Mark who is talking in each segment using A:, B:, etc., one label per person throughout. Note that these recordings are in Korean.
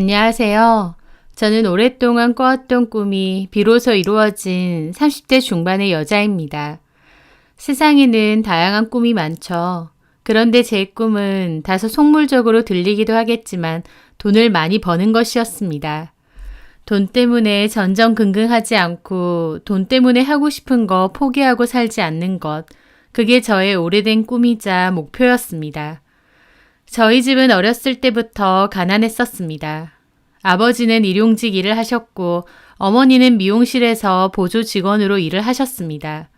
A: 안녕하세요. 저는 오랫동안 꿔왔던 꿈이 비로소 이루어진 30대 중반의 여자입니다. 세상에는 다양한 꿈이 많죠. 그런데 제 꿈은 다소 속물적으로 들리기도 하겠지만 돈을 많이 버는 것이었습니다. 돈 때문에 전전긍긍하지 않고 돈 때문에 하고 싶은 거 포기하고 살지 않는 것. 그게 저의 오래된 꿈이자 목표였습니다. 저희 집은 어렸을 때부터 가난했었습니다. 아버지는 일용직 일을 하셨고 어머니는 미용실에서 보조 직원으로 일을 하셨습니다.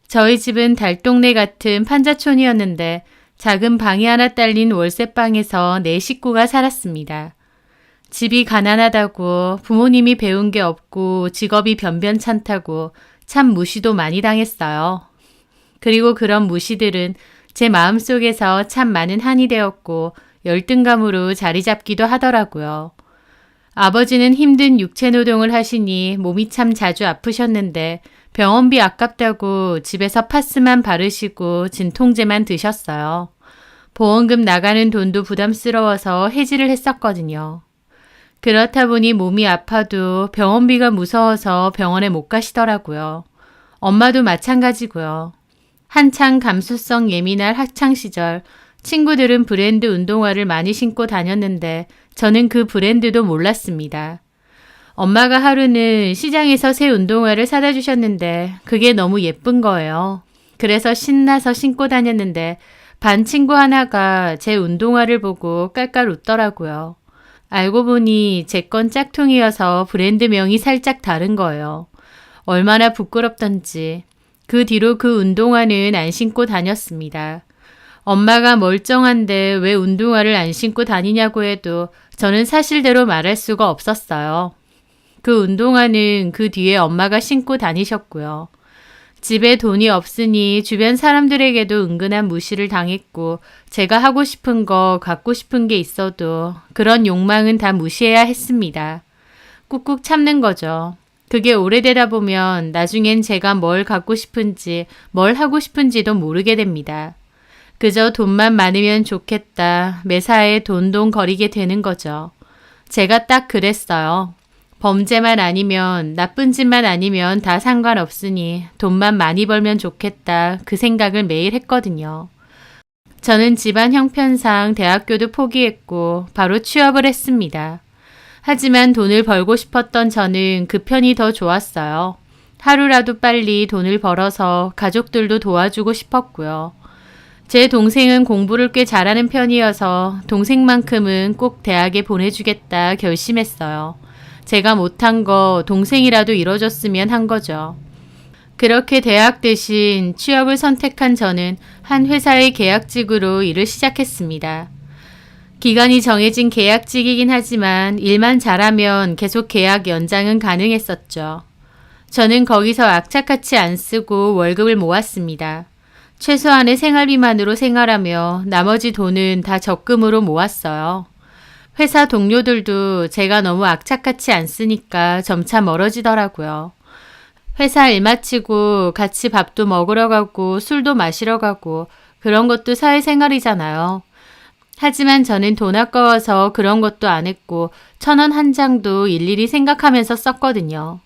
A: 저희 집은 달동네 같은 판자촌이었는데 작은 방이 하나 딸린 월세방에서 네 식구가 살았습니다. 집이 가난하다고 부모님이 배운 게 없고 직업이 변변찮다고 참 무시도 많이 당했어요. 그리고 그런 무시들은 제 마음속에서 참 많은 한이 되었고 열등감으로 자리 잡기도 하더라고요. 아버지는 힘든 육체노동을 하시니 몸이 참 자주 아프셨는데 병원비 아깝다고 집에서 파스만 바르시고 진통제만 드셨어요. 보험금 나가는 돈도 부담스러워서 해지를 했었거든요. 그렇다 보니 몸이 아파도 병원비가 무서워서 병원에 못 가시더라고요. 엄마도 마찬가지고요. 한창 감수성 예민할 학창시절 친구들은 브랜드 운동화를 많이 신고 다녔는데 저는 그 브랜드도 몰랐습니다. 엄마가 하루는 시장에서 새 운동화를 사다 주셨는데 그게 너무 예쁜 거예요. 그래서 신나서 신고 다녔는데 반 친구 하나가 제 운동화를 보고 깔깔 웃더라고요. 알고 보니 제 건 짝퉁이어서 브랜드명이 살짝 다른 거예요. 얼마나 부끄럽던지. 그 뒤로 그 운동화는 안 신고 다녔습니다. 엄마가 멀쩡한데 왜 운동화를 안 신고 다니냐고 해도 저는 사실대로 말할 수가 없었어요. 그 운동화는 그 뒤에 엄마가 신고 다니셨고요. 집에 돈이 없으니 주변 사람들에게도 은근한 무시를 당했고 제가 하고 싶은 거 갖고 싶은 게 있어도 그런 욕망은 다 무시해야 했습니다. 꾹꾹 참는 거죠. 그게 오래되다 보면 나중엔 제가 뭘 갖고 싶은지 뭘 하고 싶은지도 모르게 됩니다. 그저 돈만 많으면 좋겠다. 매사에 돈돈거리게 되는 거죠. 제가 딱 그랬어요. 범죄만 아니면 나쁜 짓만 아니면 다 상관없으니 돈만 많이 벌면 좋겠다. 그 생각을 매일 했거든요. 저는 집안 형편상 대학교도 포기했고 바로 취업을 했습니다. 하지만 돈을 벌고 싶었던 저는 그 편이 더 좋았어요. 하루라도 빨리 돈을 벌어서 가족들도 도와주고 싶었고요. 제 동생은 공부를 꽤 잘하는 편이어서 동생만큼은 꼭 대학에 보내주겠다 결심했어요. 제가 못한 거 동생이라도 이뤄줬으면 한 거죠. 그렇게 대학 대신 취업을 선택한 저는 한 회사의 계약직으로 일을 시작했습니다. 기간이 정해진 계약직이긴 하지만 일만 잘하면 계속 계약 연장은 가능했었죠. 저는 거기서 악착같이 안 쓰고 월급을 모았습니다. 최소한의 생활비만으로 생활하며 나머지 돈은 다 적금으로 모았어요. 회사 동료들도 제가 너무 악착같이 안 쓰니까 점차 멀어지더라고요. 회사 일 마치고 같이 밥도 먹으러 가고 술도 마시러 가고 그런 것도 사회생활이잖아요. 하지만 저는 돈 아까워서 그런 것도 안 했고 1,000원 한 장도 일일이 생각하면서 썼거든요.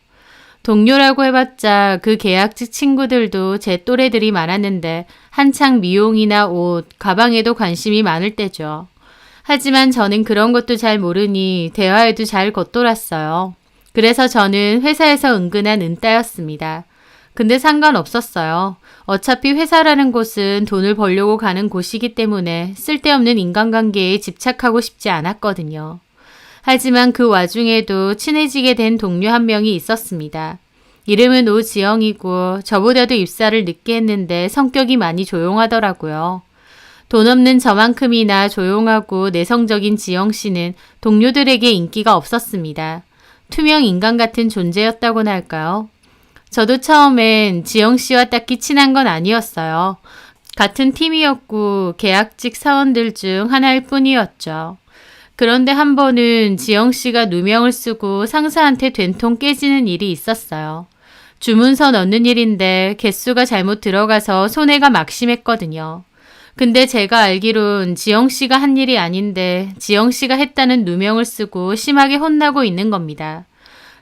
A: 동료라고 해봤자 그 계약직 친구들도 제 또래들이 많았는데 한창 미용이나 옷, 가방에도 관심이 많을 때죠. 하지만 저는 그런 것도 잘 모르니 대화에도 잘 겉돌았어요. 그래서 저는 회사에서 은근한 은따였습니다. 근데 상관없었어요. 어차피 회사라는 곳은 돈을 벌려고 가는 곳이기 때문에 쓸데없는 인간관계에 집착하고 싶지 않았거든요. 하지만 그 와중에도 친해지게 된 동료 한 명이 있었습니다. 이름은 오지영이고 저보다도 입사를 늦게 했는데 성격이 많이 조용하더라고요. 돈 없는 저만큼이나 조용하고 내성적인 지영 씨는 동료들에게 인기가 없었습니다. 투명 인간 같은 존재였다고나 할까요? 저도 처음엔 지영 씨와 딱히 친한 건 아니었어요. 같은 팀이었고 계약직 사원들 중 하나일 뿐이었죠. 그런데 한 번은 지영 씨가 누명을 쓰고 상사한테 된통 깨지는 일이 있었어요. 주문서 넣는 일인데 개수가 잘못 들어가서 손해가 막심했거든요. 근데 제가 알기론 지영 씨가 한 일이 아닌데 지영 씨가 했다는 누명을 쓰고 심하게 혼나고 있는 겁니다.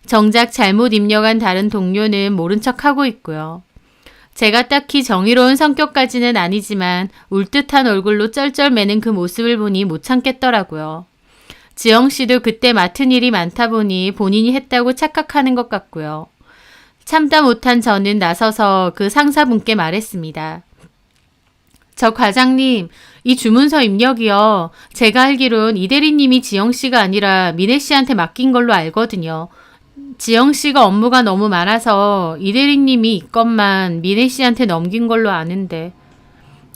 A: 정작 잘못 입력한 다른 동료는 모른 척하고 있고요. 제가 딱히 정의로운 성격까지는 아니지만 울듯한 얼굴로 쩔쩔매는 그 모습을 보니 못 참겠더라고요. 지영 씨도 그때 맡은 일이 많다 보니 본인이 했다고 착각하는 것 같고요. 참다 못한 저는 나서서 그 상사분께 말했습니다. 저 과장님, 이 주문서 입력이요. 제가 알기론 이 대리님이 지영 씨가 아니라 미래 씨한테 맡긴 걸로 알거든요. 지영 씨가 업무가 너무 많아서 이 대리님이 이것만 미래 씨한테 넘긴 걸로 아는데.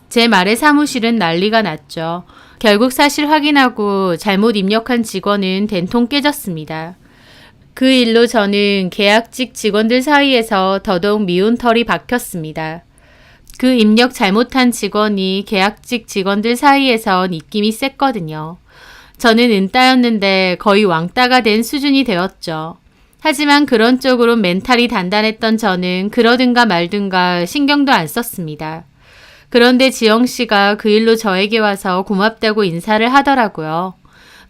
A: 제 말에 사무실은 난리가 났죠. 결국 사실 확인하고 잘못 입력한 직원은 된통 깨졌습니다. 그 일로 저는 계약직 직원들 사이에서 더더욱 미운 털이 박혔습니다. 그 입력 잘못한 직원이 계약직 직원들 사이에선 입김이 셌거든요. 저는 은따였는데 거의 왕따가 된 수준이 되었죠. 하지만 그런 쪽으로 멘탈이 단단했던 저는 그러든가 말든가 신경도 안 썼습니다. 그런데 지영 씨가 그 일로 저에게 와서 고맙다고 인사를 하더라고요.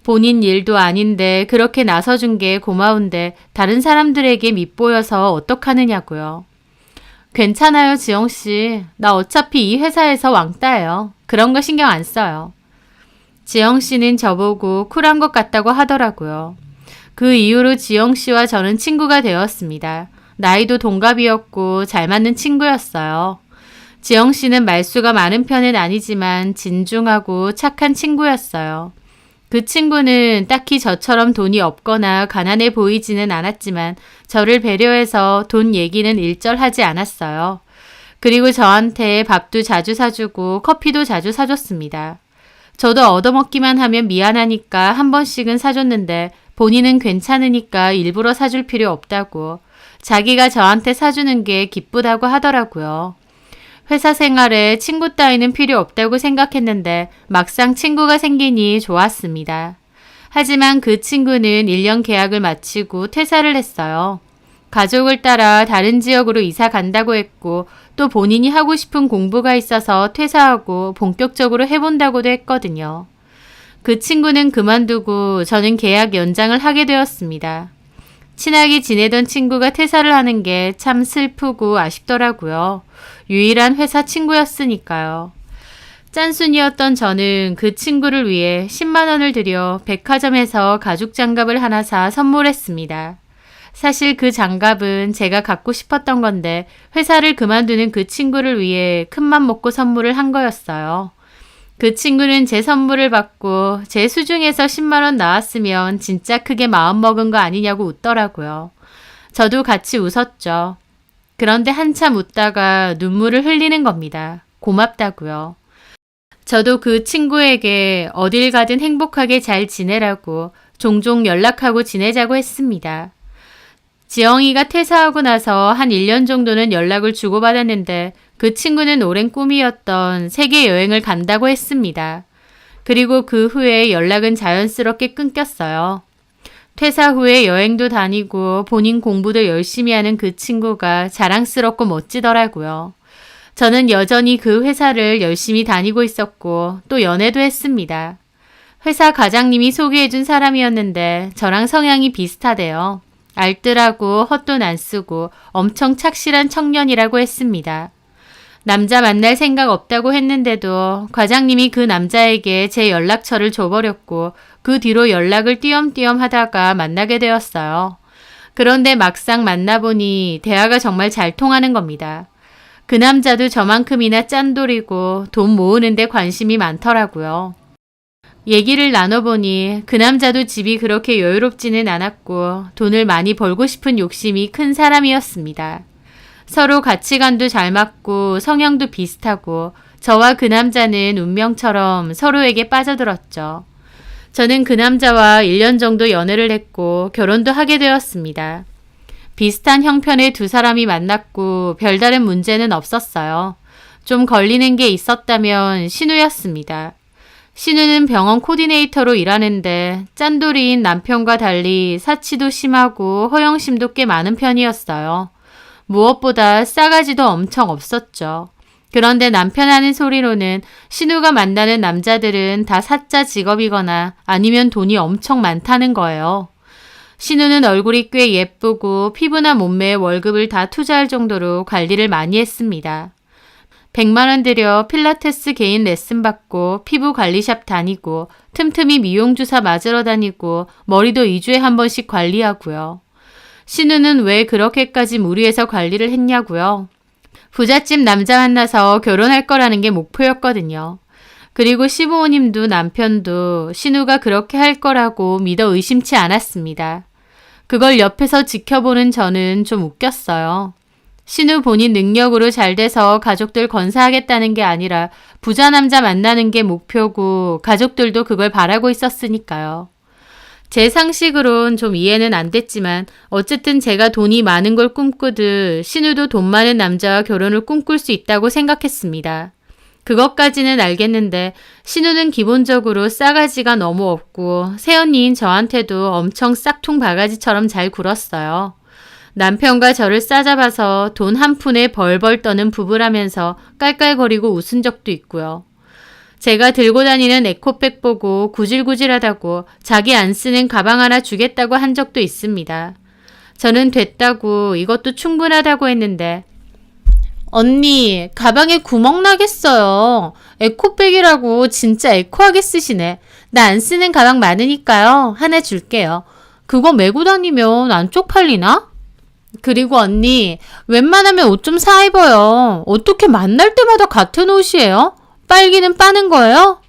A: 본인 일도 아닌데 그렇게 나서준 게 고마운데 다른 사람들에게 밉보여서 어떡하느냐고요. 괜찮아요, 지영 씨. 나 어차피 이 회사에서 왕따예요. 그런 거 신경 안 써요. 지영 씨는 저보고 쿨한 것 같다고 하더라고요. 그 이후로 지영 씨와 저는 친구가 되었습니다. 나이도 동갑이었고 잘 맞는 친구였어요. 지영 씨는 말수가 많은 편은 아니지만 진중하고 착한 친구였어요. 그 친구는 딱히 저처럼 돈이 없거나 가난해 보이지는 않았지만 저를 배려해서 돈 얘기는 일절하지 않았어요. 그리고 저한테 밥도 자주 사주고 커피도 자주 사줬습니다. 저도 얻어먹기만 하면 미안하니까 한 번씩은 사줬는데 본인은 괜찮으니까 일부러 사줄 필요 없다고 자기가 저한테 사주는 게 기쁘다고 하더라고요. 회사 생활에 친구 따위는 필요 없다고 생각했는데 막상 친구가 생기니 좋았습니다. 하지만 그 친구는 1년 계약을 마치고 퇴사를 했어요. 가족을 따라 다른 지역으로 이사 간다고 했고 또 본인이 하고 싶은 공부가 있어서 퇴사하고 본격적으로 해본다고도 했거든요. 그 친구는 그만두고 저는 계약 연장을 하게 되었습니다. 친하게 지내던 친구가 퇴사를 하는 게 참 슬프고 아쉽더라고요. 유일한 회사 친구였으니까요. 짠순이었던 저는 그 친구를 위해 10만 원을 들여 백화점에서 가죽 장갑을 하나 사 선물했습니다. 사실 그 장갑은 제가 갖고 싶었던 건데 회사를 그만두는 그 친구를 위해 큰맘 먹고 선물을 한 거였어요. 그 친구는 제 선물을 받고 제 수중에서 10만 원 나왔으면 진짜 크게 마음먹은 거 아니냐고 웃더라고요. 저도 같이 웃었죠. 그런데 한참 웃다가 눈물을 흘리는 겁니다. 고맙다고요. 저도 그 친구에게 어딜 가든 행복하게 잘 지내라고 종종 연락하고 지내자고 했습니다. 지영이가 퇴사하고 나서 한 1년 정도는 연락을 주고받았는데 그 친구는 오랜 꿈이었던 세계 여행을 간다고 했습니다. 그리고 그 후에 연락은 자연스럽게 끊겼어요. 퇴사 후에 여행도 다니고 본인 공부도 열심히 하는 그 친구가 자랑스럽고 멋지더라고요. 저는 여전히 그 회사를 열심히 다니고 있었고 또 연애도 했습니다. 회사 과장님이 소개해준 사람이었는데 저랑 성향이 비슷하대요. 알뜰하고 헛돈 안 쓰고 엄청 착실한 청년이라고 했습니다. 남자 만날 생각 없다고 했는데도 과장님이 그 남자에게 제 연락처를 줘버렸고 그 뒤로 연락을 띄엄띄엄 하다가 만나게 되었어요. 그런데 막상 만나보니 대화가 정말 잘 통하는 겁니다. 그 남자도 저만큼이나 짠돌이고 돈 모으는데 관심이 많더라고요. 얘기를 나눠보니 그 남자도 집이 그렇게 여유롭지는 않았고 돈을 많이 벌고 싶은 욕심이 큰 사람이었습니다. 서로 가치관도 잘 맞고 성향도 비슷하고 저와 그 남자는 운명처럼 서로에게 빠져들었죠. 저는 그 남자와 1년 정도 연애를 했고 결혼도 하게 되었습니다. 비슷한 형편의 두 사람이 만났고 별다른 문제는 없었어요. 좀 걸리는 게 있었다면 신우였습니다. 신우는 병원 코디네이터로 일하는데 짠돌이인 남편과 달리 사치도 심하고 허영심도 꽤 많은 편이었어요. 무엇보다 싸가지도 엄청 없었죠. 그런데 남편 하는 소리로는 신우가 만나는 남자들은 다 사짜 직업이거나 아니면 돈이 엄청 많다는 거예요. 신우는 얼굴이 꽤 예쁘고 피부나 몸매에 월급을 다 투자할 정도로 관리를 많이 했습니다. 100만 원 들여 필라테스 개인 레슨 받고 피부 관리샵 다니고 틈틈이 미용주사 맞으러 다니고 머리도 2주에 한 번씩 관리하고요. 신우는 왜 그렇게까지 무리해서 관리를 했냐고요? 부잣집 남자 만나서 결혼할 거라는 게 목표였거든요. 그리고 시부모님도 남편도 신우가 그렇게 할 거라고 믿어 의심치 않았습니다. 그걸 옆에서 지켜보는 저는 좀 웃겼어요. 신우 본인 능력으로 잘 돼서 가족들 건사하겠다는 게 아니라 부자 남자 만나는 게 목표고 가족들도 그걸 바라고 있었으니까요. 제 상식으론 좀 이해는 안 됐지만 어쨌든 제가 돈이 많은 걸 꿈꾸듯 신우도 돈 많은 남자와 결혼을 꿈꿀 수 있다고 생각했습니다. 그것까지는 알겠는데 신우는 기본적으로 싸가지가 너무 없고 새언니인 저한테도 엄청 싹퉁 바가지처럼 잘 굴었어요. 남편과 저를 싸잡아서 돈 한 푼에 벌벌 떠는 부부라면서 깔깔거리고 웃은 적도 있고요. 제가 들고 다니는 에코백 보고 구질구질하다고 자기 안 쓰는 가방 하나 주겠다고 한 적도 있습니다. 저는 됐다고 이것도 충분하다고 했는데 언니 가방에 구멍 나겠어요. 에코백이라고 진짜 에코하게 쓰시네. 나 안 쓰는 가방 많으니까요. 하나 줄게요. 그거 메고 다니면 안 쪽팔리나? 그리고 언니 웬만하면 옷 좀 사 입어요. 어떻게 만날 때마다 같은 옷이에요? 빨기는 빠는 거예요?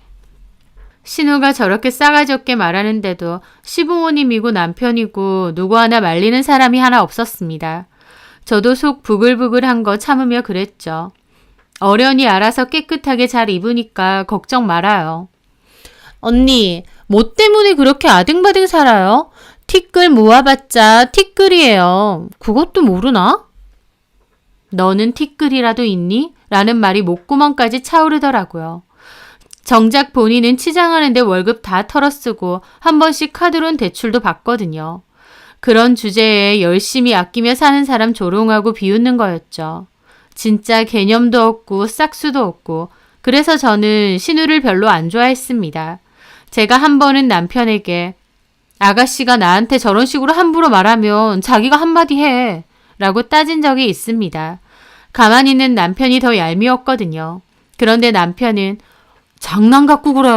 A: 신우가 저렇게 싸가지 없게 말하는데도 시부모님이고 남편이고 누구 하나 말리는 사람이 하나 없었습니다. 저도 속 부글부글한 거 참으며 그랬죠. 어련히 알아서 깨끗하게 잘 입으니까 걱정 말아요. 언니, 뭐 때문에 그렇게 아등바등 살아요? 티끌 모아봤자 티끌이에요. 그것도 모르나? 너는 티끌이라도 있니? 라는 말이 목구멍까지 차오르더라고요. 정작 본인은 치장하는데 월급 다 털어쓰고 한 번씩 카드론 대출도 받거든요. 그런 주제에 열심히 아끼며 사는 사람 조롱하고 비웃는 거였죠. 진짜 개념도 없고 싹수도 없고 그래서 저는 신우를 별로 안 좋아했습니다. 제가 한 번은 남편에게 아가씨가 나한테 저런 식으로 함부로 말하면 자기가 한마디 해 라고 따진 적이 있습니다. 가만히 있는 남편이 더 얄미웠거든요. 그런데 남편은 장난 갖고 그래.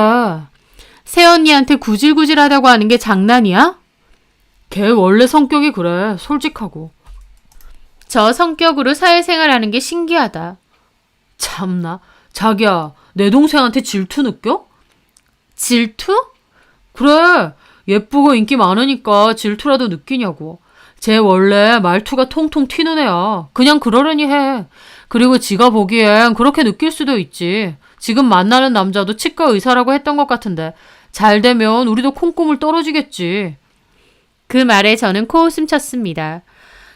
A: 새언니한테 구질구질하다고 하는 게 장난이야? 걔 원래 성격이 그래. 솔직하고. 저 성격으로 사회생활하는 게 신기하다. 참나. 자기야, 내 동생한테 질투 느껴? 질투? 그래. 예쁘고 인기 많으니까 질투라도 느끼냐고. 쟤 원래 말투가 통통 튀는 애야. 그냥 그러려니 해. 그리고 지가 보기엔 그렇게 느낄 수도 있지. 지금 만나는 남자도 치과 의사라고 했던 것 같은데 잘 되면 우리도 콩고물 떨어지겠지. 그 말에 저는 코웃음 쳤습니다.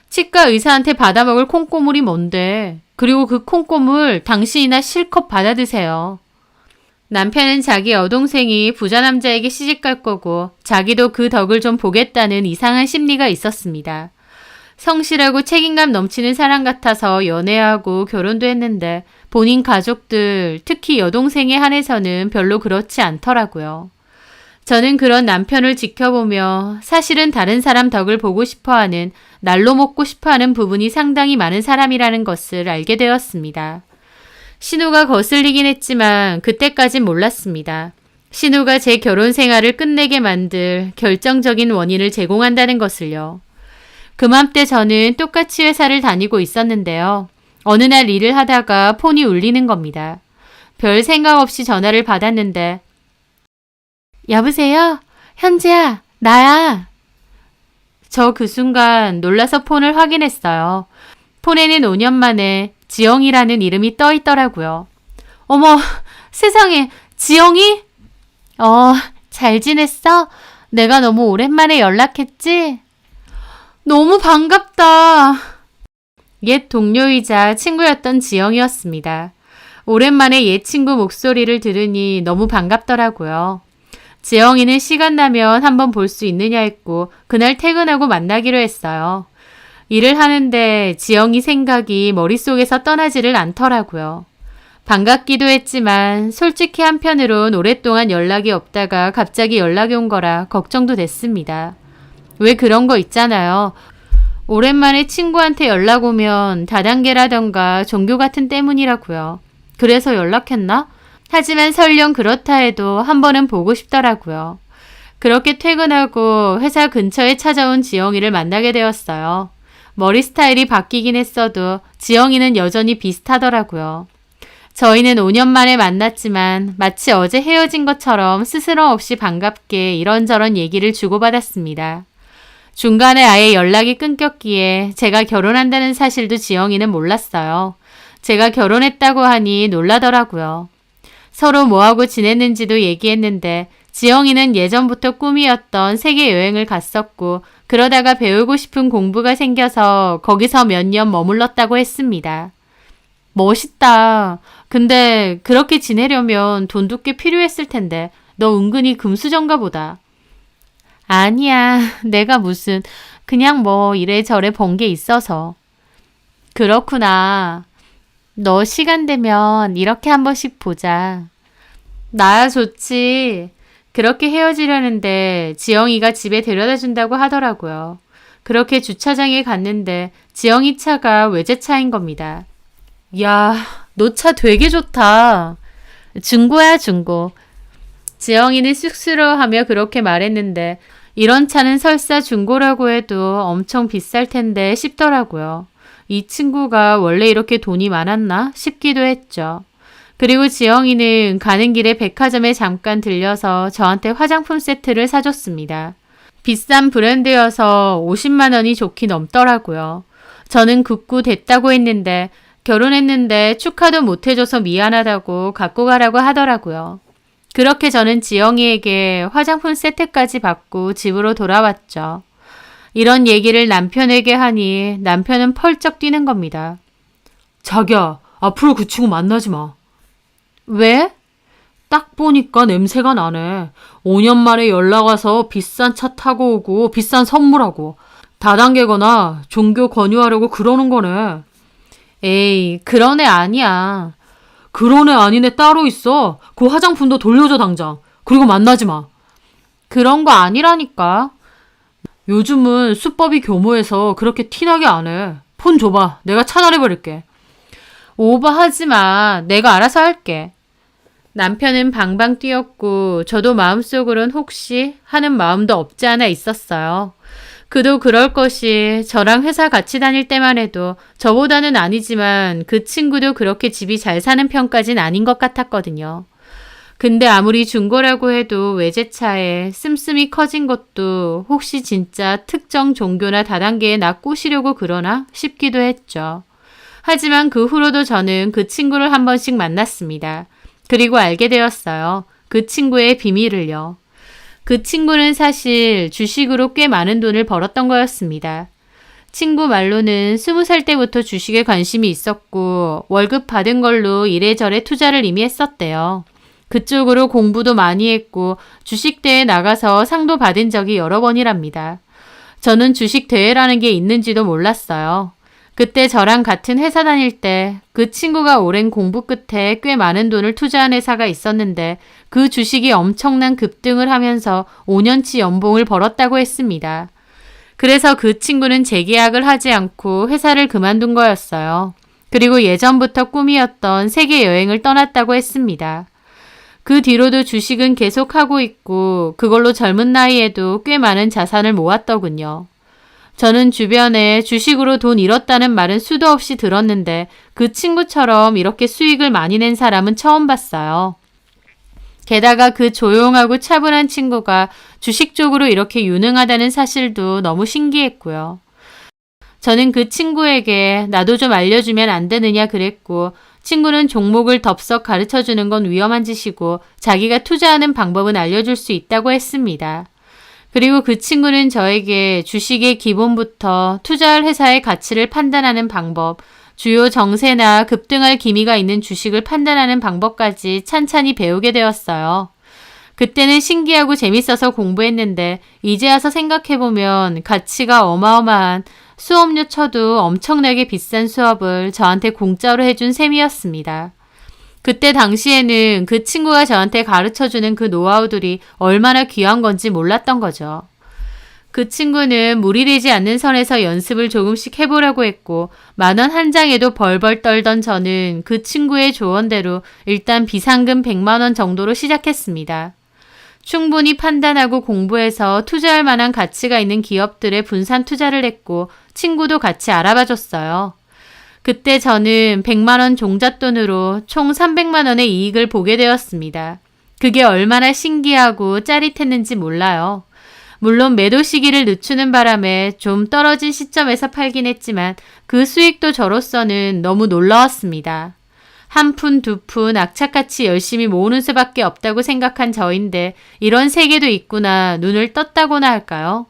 A: 치과 의사한테 받아먹을 콩고물이 뭔데. 그리고 그 콩고물 당신이나 실컷 받아드세요. 남편은 자기 여동생이 부자 남자에게 시집갈 거고 자기도 그 덕을 좀 보겠다는 이상한 심리가 있었습니다. 성실하고 책임감 넘치는 사람 같아서 연애하고 결혼도 했는데 본인 가족들, 특히 여동생에 한해서는 별로 그렇지 않더라고요. 저는 그런 남편을 지켜보며 사실은 다른 사람 덕을 보고 싶어하는, 날로 먹고 싶어하는 부분이 상당히 많은 사람이라는 것을 알게 되었습니다. 신우가 거슬리긴 했지만 그때까진 몰랐습니다. 신우가 제 결혼 생활을 끝내게 만들 결정적인 원인을 제공한다는 것을요. 그맘때 저는 똑같이 회사를 다니고 있었는데요. 어느 날 일을 하다가 폰이 울리는 겁니다. 별 생각 없이 전화를 받았는데 여보세요? 현지야, 나야. 저 그 순간 놀라서 폰을 확인했어요. 폰에는 5년 만에 지영이라는 이름이 떠 있더라고요. 어머, 세상에, 지영이? 잘 지냈어? 내가 너무 오랜만에 연락했지? 너무 반갑다. 옛 동료이자 친구였던 지영이었습니다. 오랜만에 옛 친구 목소리를 들으니 너무 반갑더라고요. 지영이는 시간 나면 한번 볼 수 있느냐 했고 그날 퇴근하고 만나기로 했어요. 일을 하는데 지영이 생각이 머릿속에서 떠나지를 않더라고요. 반갑기도 했지만 솔직히 한편으론 오랫동안 연락이 없다가 갑자기 연락이 온 거라 걱정도 됐습니다. 왜 그런 거 있잖아요. 오랜만에 친구한테 연락 오면 다단계라던가 종교 같은 때문이라고요. 그래서 연락했나? 하지만 설령 그렇다 해도 한 번은 보고 싶더라고요. 그렇게 퇴근하고 회사 근처에 찾아온 지영이를 만나게 되었어요. 머리 스타일이 바뀌긴 했어도 지영이는 여전히 비슷하더라고요. 저희는 5년 만에 만났지만 마치 어제 헤어진 것처럼 스스럼 없이 반갑게 이런저런 얘기를 주고받았습니다. 중간에 아예 연락이 끊겼기에 제가 결혼한다는 사실도 지영이는 몰랐어요. 제가 결혼했다고 하니 놀라더라고요. 서로 뭐하고 지냈는지도 얘기했는데 지영이는 예전부터 꿈이었던 세계 여행을 갔었고 그러다가 배우고 싶은 공부가 생겨서 거기서 몇 년 머물렀다고 했습니다. 멋있다. 근데 그렇게 지내려면 돈도 꽤 필요했을 텐데 너 은근히 금수저인가 보다. 아니야. 내가 무슨 그냥 뭐 이래저래 번 게 있어서. 그렇구나. 너 시간 되면 이렇게 한 번씩 보자. 나야 좋지. 그렇게 헤어지려는데 지영이가 집에 데려다 준다고 하더라고요. 그렇게 주차장에 갔는데 지영이 차가 외제차인 겁니다. 야, 너 차 되게 좋다. 중고야, 중고. 지영이는 쑥스러워하며 그렇게 말했는데 이런 차는 설사 중고라고 해도 엄청 비쌀 텐데 싶더라고요. 이 친구가 원래 이렇게 돈이 많았나 싶기도 했죠. 그리고 지영이는 가는 길에 백화점에 잠깐 들려서 저한테 화장품 세트를 사줬습니다. 비싼 브랜드여서 50만 원이 좋긴 넘더라고요. 저는 극구 됐다고 했는데 결혼했는데 축하도 못 해줘서 미안하다고 갖고 가라고 하더라고요. 그렇게 저는 지영이에게 화장품 세트까지 받고 집으로 돌아왔죠. 이런 얘기를 남편에게 하니 남편은 펄쩍 뛰는 겁니다. 자기야, 앞으로 그 친구 만나지 마. 왜? 딱 보니까 냄새가 나네. 5년 만에 연락 와서 비싼 차 타고 오고 비싼 선물하고 다단계거나 종교 권유하려고 그러는 거네. 에이, 그런 애 아니야. 그런 애 아닌 애 따로 있어. 그 화장품도 돌려줘 당장. 그리고 만나지 마. 그런 거 아니라니까. 요즘은 수법이 교모해서 그렇게 티나게 안 해. 폰 줘봐. 내가 차단해버릴게. 오버하지 마. 내가 알아서 할게. 남편은 방방 뛰었고 저도 마음속으론 혹시 하는 마음도 없지 않아 있었어요. 그도 그럴 것이 저랑 회사 같이 다닐 때만 해도 저보다는 아니지만 그 친구도 그렇게 집이 잘 사는 편까진 아닌 것 같았거든요. 근데 아무리 중고라고 해도 외제차에 씀씀이 커진 것도 혹시 진짜 특정 종교나 다단계에 나 꼬시려고 그러나 싶기도 했죠. 하지만 그 후로도 저는 그 친구를 한 번씩 만났습니다. 그리고 알게 되었어요. 그 친구의 비밀을요. 그 친구는 사실 주식으로 꽤 많은 돈을 벌었던 거였습니다. 친구 말로는 20살 때부터 주식에 관심이 있었고 월급 받은 걸로 이래저래 투자를 이미 했었대요. 그쪽으로 공부도 많이 했고 주식대회에 나가서 상도 받은 적이 여러 번이랍니다. 저는 주식대회라는 게 있는지도 몰랐어요. 그때 저랑 같은 회사 다닐 때 그 친구가 오랜 공부 끝에 꽤 많은 돈을 투자한 회사가 있었는데 그 주식이 엄청난 급등을 하면서 5년치 연봉을 벌었다고 했습니다. 그래서 그 친구는 재계약을 하지 않고 회사를 그만둔 거였어요. 그리고 예전부터 꿈이었던 세계 여행을 떠났다고 했습니다. 그 뒤로도 주식은 계속하고 있고 그걸로 젊은 나이에도 꽤 많은 자산을 모았더군요. 저는 주변에 주식으로 돈 잃었다는 말은 수도 없이 들었는데 그 친구처럼 이렇게 수익을 많이 낸 사람은 처음 봤어요. 게다가 그 조용하고 차분한 친구가 주식 쪽으로 이렇게 유능하다는 사실도 너무 신기했고요. 저는 그 친구에게 나도 좀 알려주면 안 되느냐 그랬고 친구는 종목을 덥석 가르쳐주는 건 위험한 짓이고 자기가 투자하는 방법은 알려줄 수 있다고 했습니다. 그리고 그 친구는 저에게 주식의 기본부터 투자할 회사의 가치를 판단하는 방법, 주요 정세나 급등할 기미가 있는 주식을 판단하는 방법까지 찬찬히 배우게 되었어요. 그때는 신기하고 재밌어서 공부했는데 이제 와서 생각해보면 가치가 어마어마한 수업료 쳐도 엄청나게 비싼 수업을 저한테 공짜로 해준 셈이었습니다. 그때 당시에는 그 친구가 저한테 가르쳐주는 그 노하우들이 얼마나 귀한 건지 몰랐던 거죠. 그 친구는 무리되지 않는 선에서 연습을 조금씩 해보라고 했고 10,000원 한 장에도 벌벌 떨던 저는 그 친구의 조언대로 일단 비상금 100만 원 정도로 시작했습니다. 충분히 판단하고 공부해서 투자할 만한 가치가 있는 기업들에 분산 투자를 했고 친구도 같이 알아봐 줬어요. 그때 저는 100만 원 종잣돈으로 총 300만 원의 이익을 보게 되었습니다. 그게 얼마나 신기하고 짜릿했는지 몰라요. 물론 매도 시기를 늦추는 바람에 좀 떨어진 시점에서 팔긴 했지만 그 수익도 저로서는 너무 놀라웠습니다. 한 푼, 두 푼 악착같이 열심히 모으는 수밖에 없다고 생각한 저인데 이런 세계도 있구나 눈을 떴다고나 할까요?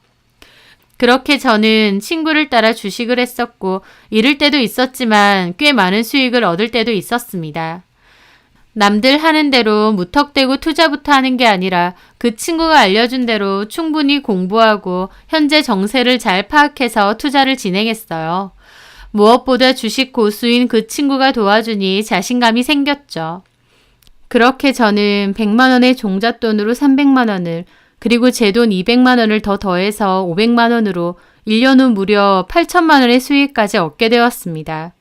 A: 그렇게 저는 친구를 따라 주식을 했었고 잃을 때도 있었지만 꽤 많은 수익을 얻을 때도 있었습니다. 남들 하는 대로 무턱대고 투자부터 하는 게 아니라 그 친구가 알려준 대로 충분히 공부하고 현재 정세를 잘 파악해서 투자를 진행했어요. 무엇보다 주식 고수인 그 친구가 도와주니 자신감이 생겼죠. 그렇게 저는 100만 원의 종잣돈으로 300만 원을 그리고 제 돈 200만 원을 더 더해서 500만 원으로 1년 후 무려 8천만 원의 수익까지 얻게 되었습니다.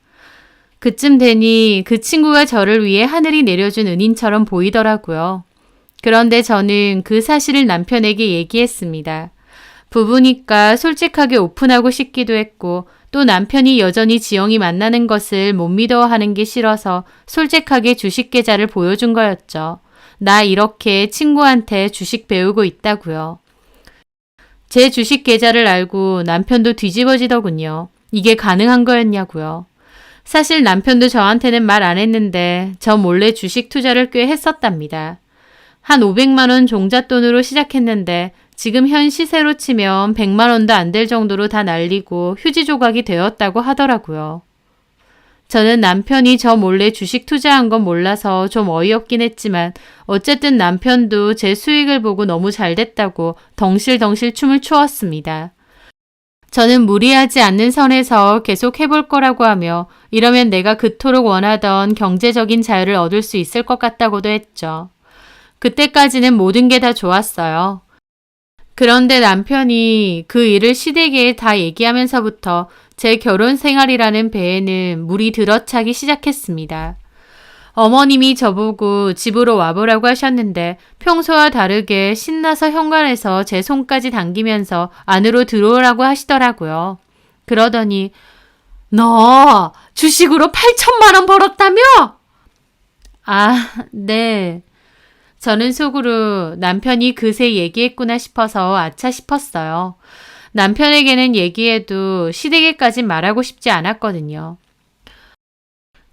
A: 그쯤 되니 그 친구가 저를 위해 하늘이 내려준 은인처럼 보이더라고요. 그런데 저는 그 사실을 남편에게 얘기했습니다. 부부니까 솔직하게 오픈하고 싶기도 했고 또 남편이 여전히 지영이 만나는 것을 못 믿어하는 게 싫어서 솔직하게 주식 계좌를 보여준 거였죠. 나 이렇게 친구한테 주식 배우고 있다고요. 제 주식 계좌를 알고 남편도 뒤집어지더군요. 이게 가능한 거였냐고요. 사실 남편도 저한테는 말 안 했는데 저 몰래 주식 투자를 꽤 했었답니다. 한 500만 원 종잣돈으로 시작했는데 지금 현 시세로 치면 100만 원도 안 될 정도로 다 날리고 휴지 조각이 되었다고 하더라고요. 저는 남편이 저 몰래 주식 투자한 건 몰라서 좀 어이없긴 했지만 어쨌든 남편도 제 수익을 보고 너무 잘 됐다고 덩실덩실 춤을 추었습니다. 저는 무리하지 않는 선에서 계속 해볼 거라고 하며 이러면 내가 그토록 원하던 경제적인 자유를 얻을 수 있을 것 같다고도 했죠. 그때까지는 모든 게 다 좋았어요. 그런데 남편이 그 일을 시댁에 다 얘기하면서부터 제 결혼 생활이라는 배에는 물이 들어차기 시작했습니다. 어머님이 저보고 집으로 와보라고 하셨는데 평소와 다르게 신나서 현관에서 제 손까지 당기면서 안으로 들어오라고 하시더라고요. 그러더니 너 주식으로 8천만 원 벌었다며? 아, 네. 저는 속으로 남편이 그새 얘기했구나 싶어서 아차 싶었어요. 남편에게는 얘기해도 시댁에까진 말하고 싶지 않았거든요.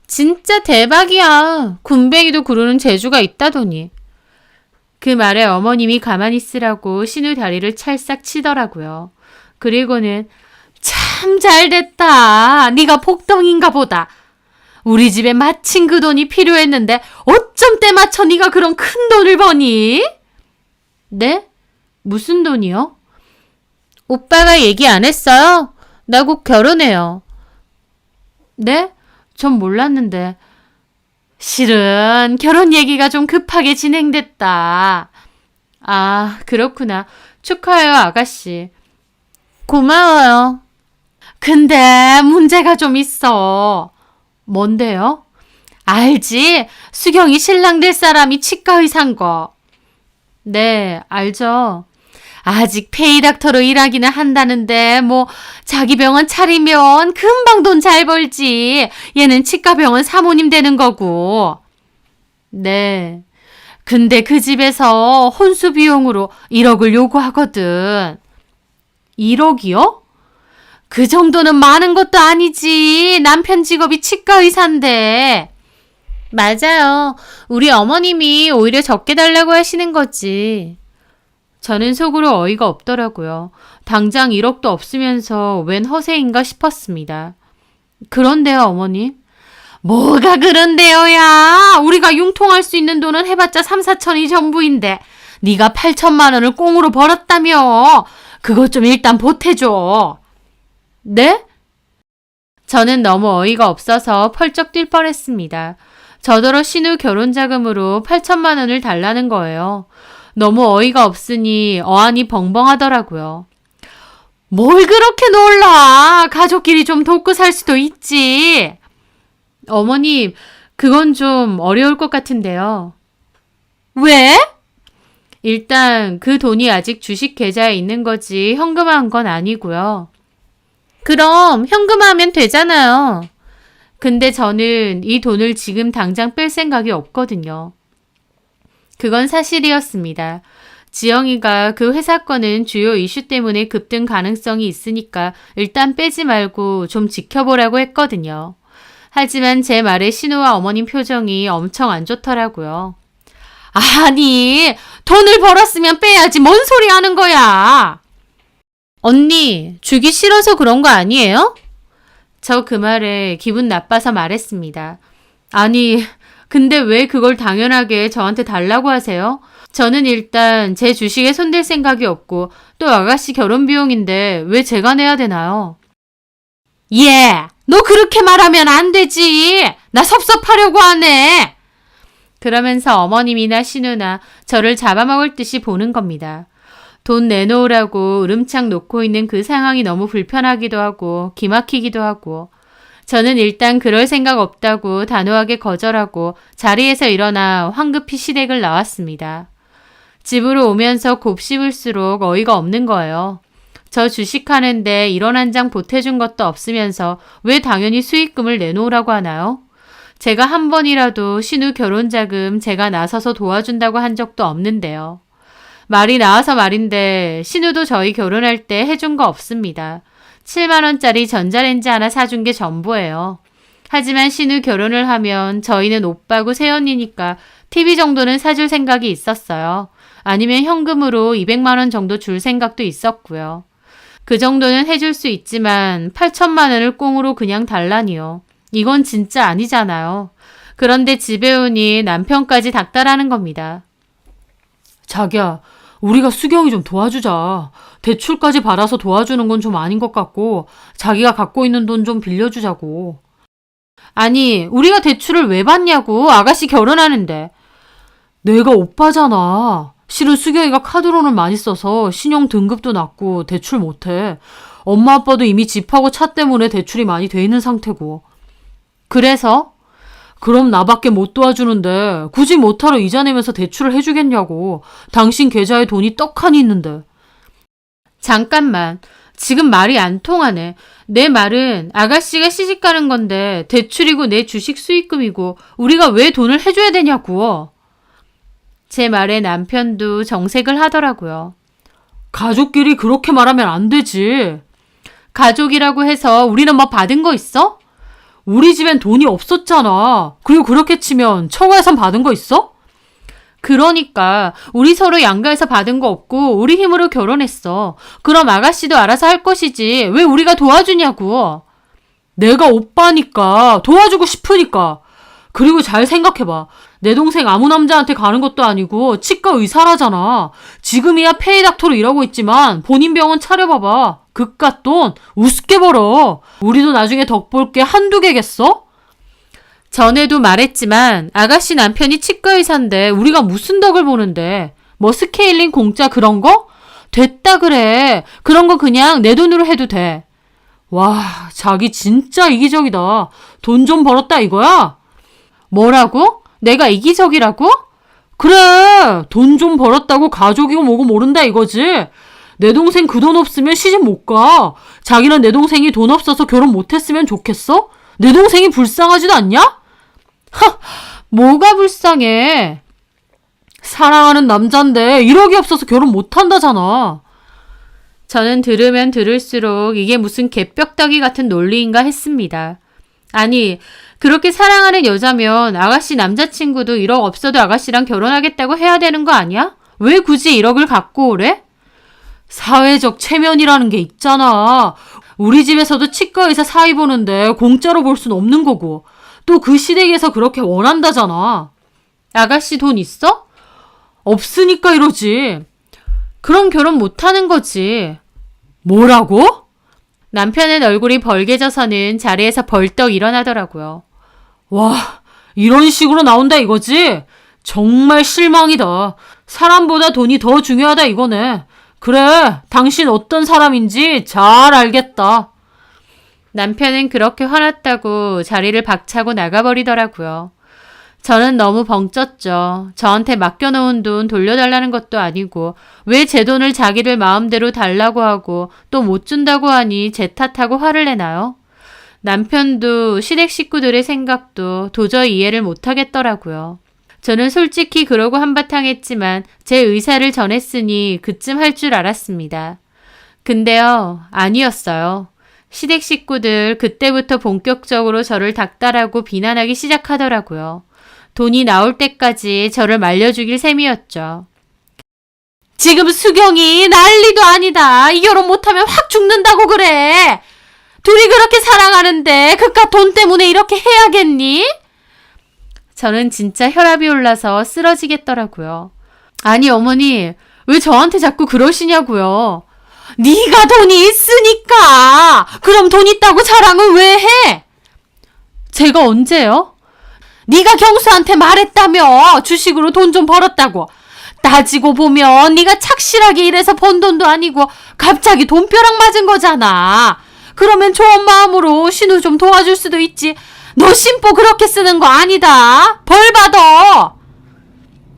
A: 진짜 대박이야. 군뱅이도 구르는 재주가 있다더니. 그 말에 어머님이 가만히 있으라고 신우 다리를 찰싹 치더라고요. 그리고는 참 잘됐다. 네가 복덩인가 보다. 우리 집에 마침 그 돈이 필요했는데 어쩜 때 맞춰 네가 그런 큰 돈을 버니? 네? 무슨 돈이요? 오빠가 얘기 안 했어요? 나 곧 결혼해요. 네? 전 몰랐는데. 실은 결혼 얘기가 좀 급하게 진행됐다. 아, 그렇구나. 축하해요, 아가씨. 고마워요. 근데 문제가 좀 있어. 뭔데요? 알지? 수경이 신랑 될 사람이 치과 의사인 거. 네, 알죠. 아직 페이닥터로 일하기는 한다는데 뭐 자기 병원 차리면 금방 돈 잘 벌지. 얘는 치과 병원 사모님 되는 거고. 네. 근데 그 집에서 혼수 비용으로 1억을 요구하거든. 1억이요? 그 정도는 많은 것도 아니지. 남편 직업이 치과 의사인데. 맞아요. 우리 어머님이 오히려 적게 달라고 하시는 거지. 저는 속으로 어이가 없더라고요. 당장 1억도 없으면서 웬 허세인가 싶었습니다. 그런데요, 어머님. 뭐가 그런데요야. 우리가 융통할 수 있는 돈은 해봤자 3, 4천이 전부인데 네가 8천만 원을 꽁으로 벌었다며. 그것 좀 일단 보태줘. 네? 저는 너무 어이가 없어서 펄쩍 뛸 뻔했습니다. 저더러 신우 결혼 자금으로 8천만 원을 달라는 거예요. 너무 어이가 없으니 어안이 벙벙하더라고요. 뭘 그렇게 놀라? 가족끼리 좀 돕고 살 수도 있지. 어머님, 그건 좀 어려울 것 같은데요. 왜? 일단 그 돈이 아직 주식 계좌에 있는 거지 현금화한 건 아니고요. 그럼 현금화하면 되잖아요. 근데 저는 이 돈을 지금 당장 뺄 생각이 없거든요. 그건 사실이었습니다. 지영이가 그 회사 거는 주요 이슈 때문에 급등 가능성이 있으니까 일단 빼지 말고 좀 지켜보라고 했거든요. 하지만 제 말에 신우와 어머님 표정이 엄청 안 좋더라고요. 아니, 돈을 벌었으면 빼야지 뭔 소리 하는 거야. 언니, 주기 싫어서 그런 거 아니에요? 저 그 말에 기분 나빠서 말했습니다. 아니, 근데 왜 그걸 당연하게 저한테 달라고 하세요? 저는 일단 제 주식에 손댈 생각이 없고 또 아가씨 결혼 비용인데 왜 제가 내야 되나요? 예, 너 그렇게 말하면 안 되지. 나 섭섭하려고 하네. 그러면서 어머님이나 신우나 저를 잡아먹을 듯이 보는 겁니다. 돈 내놓으라고 으름창 놓고 있는 그 상황이 너무 불편하기도 하고 기막히기도 하고 저는 일단 그럴 생각 없다고 단호하게 거절하고 자리에서 일어나 황급히 시댁을 나왔습니다. 집으로 오면서 곱씹을수록 어이가 없는 거예요. 저 주식하는데 1원 한 장 보태준 것도 없으면서 왜 당연히 수익금을 내놓으라고 하나요? 제가 한 번이라도 신우 결혼자금 제가 나서서 도와준다고 한 적도 없는데요. 말이 나와서 말인데 신우도 저희 결혼할 때 해준 거 없습니다. 7만 원짜리 전자레인지 하나 사준 게 전부예요. 하지만 신우 결혼을 하면 저희는 오빠고 새언니니까 TV 정도는 사줄 생각이 있었어요. 아니면 현금으로 200만 원 정도 줄 생각도 있었고요. 그 정도는 해줄 수 있지만 8천만 원을 꽁으로 그냥 달라니요. 이건 진짜 아니잖아요. 그런데 집에 오니 남편까지 닥달하는 겁니다. 자기야, 우리가 수경이 좀 도와주자. 대출까지 받아서 도와주는 건 좀 아닌 것 같고 자기가 갖고 있는 돈 좀 빌려주자고. 아니, 우리가 대출을 왜 받냐고. 아가씨 결혼하는데. 내가 오빠잖아. 실은 수경이가 카드로는 많이 써서 신용 등급도 낮고 대출 못해. 엄마 아빠도 이미 집하고 차 때문에 대출이 많이 돼 있는 상태고. 그래서? 그럼 나밖에 못 도와주는데 굳이 못하러 이자 내면서 대출을 해주겠냐고. 당신 계좌에 돈이 떡하니 있는데. 잠깐만. 지금 말이 안 통하네. 내 말은 아가씨가 시집가는 건데 대출이고 내 주식 수익금이고 우리가 왜 돈을 해줘야 되냐고. 제 말에 남편도 정색을 하더라고요. 가족끼리 그렇게 말하면 안 되지. 가족이라고 해서 우리는 뭐 받은 거 있어? 우리 집엔 돈이 없었잖아. 그리고 그렇게 치면 처가에선 받은 거 있어? 그러니까 우리 서로 양가에서 받은 거 없고 우리 힘으로 결혼했어. 그럼 아가씨도 알아서 할 것이지 왜 우리가 도와주냐고. 내가 오빠니까 도와주고 싶으니까. 그리고 잘 생각해봐. 내 동생 아무 남자한테 가는 것도 아니고 치과 의사라잖아. 지금이야 페이닥터로 일하고 있지만 본인 병원 차려봐봐. 그깟 돈 우습게 벌어. 우리도 나중에 덕 볼 게 한두 개겠어? 전에도 말했지만 아가씨 남편이 치과 의사인데 우리가 무슨 덕을 보는데. 뭐 스케일링 공짜 그런 거? 됐다 그래. 그런 거 그냥 내 돈으로 해도 돼. 와, 자기 진짜 이기적이다. 돈 좀 벌었다 이거야? 뭐라고? 내가 이기적이라고? 그래, 돈 좀 벌었다고 가족이고 뭐고 모른다 이거지. 내 동생 그 돈 없으면 시집 못 가. 자기는 내 동생이 돈 없어서 결혼 못했으면 좋겠어? 내 동생이 불쌍하지도 않냐? 하, 뭐가 불쌍해. 사랑하는 남잔데 1억이 없어서 결혼 못한다잖아. 저는 들으면 들을수록 이게 무슨 개벽다귀 같은 논리인가 했습니다. 아니, 그렇게 사랑하는 여자면 아가씨 남자친구도 1억 없어도 아가씨랑 결혼하겠다고 해야 되는 거 아니야? 왜 굳이 1억을 갖고 오래? 사회적 체면이라는 게 있잖아. 우리 집에서도 치과 의사 사위 보는데 공짜로 볼 순 없는 거고. 또 그 시댁에서 그렇게 원한다잖아. 아가씨 돈 있어? 없으니까 이러지. 그럼 결혼 못하는 거지. 뭐라고? 남편의 얼굴이 벌개져서는 자리에서 벌떡 일어나더라고요. 와,
B: 이런 식으로 나온다 이거지? 정말 실망이다. 사람보다 돈이 더 중요하다 이거네. 그래, 당신 어떤 사람인지 잘 알겠다.
A: 남편은 그렇게 화났다고 자리를 박차고 나가버리더라고요. 저는 너무 벙쪘죠. 저한테 맡겨놓은 돈 돌려달라는 것도 아니고 왜 제 돈을 자기들 마음대로 달라고 하고 또 못 준다고 하니 제 탓하고 화를 내나요? 남편도 시댁 식구들의 생각도 도저히 이해를 못하겠더라고요. 저는 솔직히 그러고 한바탕 했지만 제 의사를 전했으니 그쯤 할 줄 알았습니다. 근데요, 아니었어요. 시댁 식구들 그때부터 본격적으로 저를 닥달하고 비난하기 시작하더라고요. 돈이 나올 때까지 저를 말려죽일 셈이었죠. 지금 수경이 난리도 아니다. 이 결혼 못하면 확 죽는다고 그래. 둘이 그렇게 사랑하는데 그깟 돈 때문에 이렇게 해야겠니? 저는 진짜 혈압이 올라서 쓰러지겠더라고요. 아니 어머니, 왜 저한테 자꾸 그러시냐고요. 네가 돈이 있으니까. 그럼 돈 있다고 자랑을 왜 해? 제가 언제요? 네가 경수한테 말했다며. 주식으로 돈 좀 벌었다고. 따지고 보면 네가 착실하게 일해서 번 돈도 아니고 갑자기 돈벼락 맞은 거잖아. 그러면 좋은 마음으로 신우 좀 도와줄 수도 있지. 너 심보 그렇게 쓰는 거 아니다. 벌 받아.